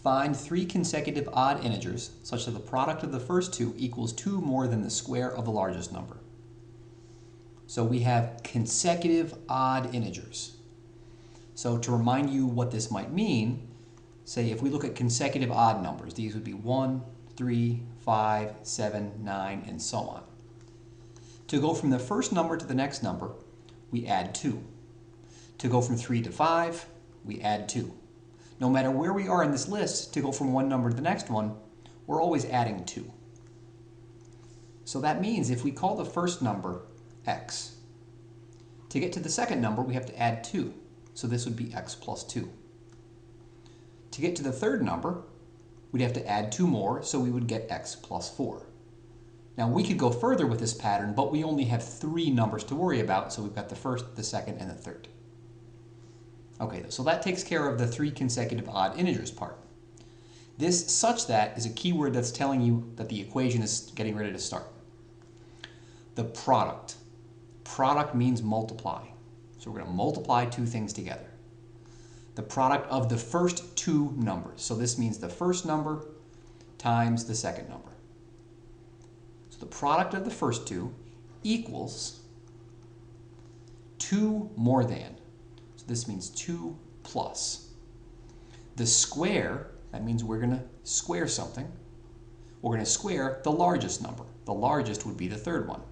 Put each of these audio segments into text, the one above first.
Find three consecutive odd integers such that the product of the first two equals 2 more than the square of the largest number. So we have consecutive odd integers. So to remind you what this might mean, say if we look at consecutive odd numbers, these would be 1, 3, 5, 7, 9, and so on. To go from the first number to the next number, we add 2. To go from 3 to 5, we add 2. No matter where we are in this list, to go from one number to the next one, we're always adding 2. So that means if we call the first number x, to get to the second number, we have to add 2. So this would be x plus 2. To get to the third number, we'd have to add 2 more, so we would get x plus 4. Now we could go further with this pattern, but we only have 3 numbers to worry about, so we've got the first, the second, and the third. Okay, so that takes care of the 3 consecutive odd integers part. This such that is a keyword that's telling you that the equation is getting ready to start. The product. Product means multiply. So we're going to multiply 2 things together. The product of the first 2 numbers. So this means the first number times the second number. So the product of the first 2 equals 2 more than. So this means 2 plus. The square, that means we're going to square something. We're going to square the largest number. The largest would be the third one.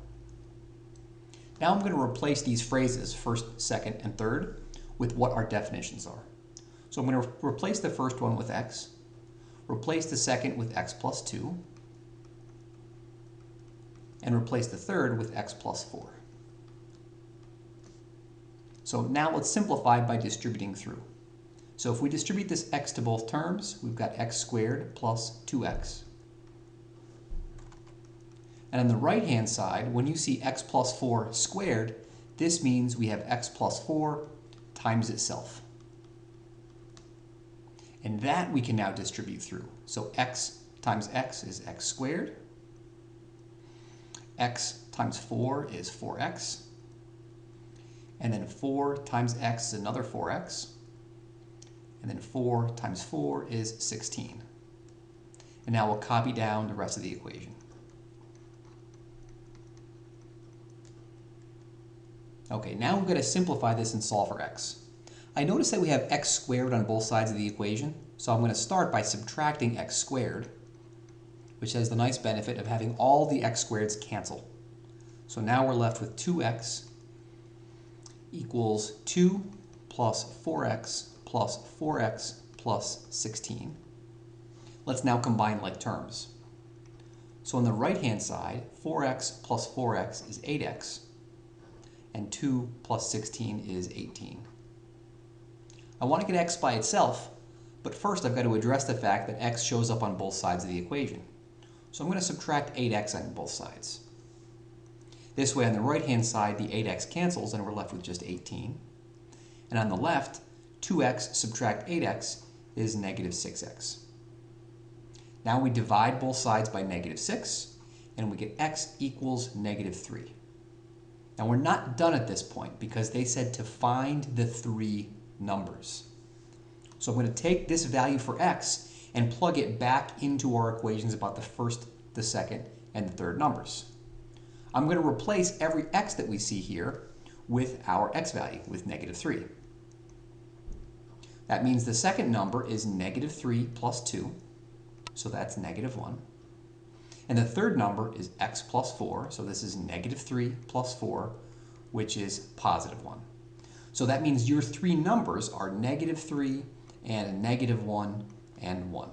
Now I'm going to replace these phrases, first, second, and third, with what our definitions are. So I'm going to replace the first one with x, replace the second with x plus 2, and replace the third with x plus 4. So now let's simplify by distributing through. So if we distribute this x to both terms, we've got x squared plus 2x. And on the right-hand side, when you see x plus 4 squared, this means we have x plus 4 times itself. And that we can now distribute through. So x times x is x squared. X times 4 is 4x. And then 4 times x is another 4x. And then 4 times 4 is 16. And now we'll copy down the rest of the equation. Okay, now we're going to simplify this and solve for x. I notice that we have x squared on both sides of the equation, so I'm going to start by subtracting x squared, which has the nice benefit of having all the x squareds cancel. So now we're left with 2x equals 2 plus 4x plus 4x plus 16. Let's now combine like terms. So on the right-hand side, 4x plus 4x is 8x, and 2 plus 16 is 18. I want to get x by itself, but first I've got to address the fact that x shows up on both sides of the equation. So I'm going to subtract 8x on both sides. This way on the right-hand side, the 8x cancels and we're left with just 18. And on the left, 2x subtract 8x is negative 6x. Now we divide both sides by negative 6, and we get x equals negative 3. Now we're not done at this point because they said to find the 3 numbers. So I'm going to take this value for x and plug it back into our equations about the first, the second, and the third numbers. I'm going to replace every x that we see here with our x value, with negative 3. That means the second number is negative 3 plus 2, so that's negative 1. And the third number is x plus 4, so this is negative 3 plus 4, which is positive 1. So that means your 3 numbers are negative 3 and negative 1 and 1.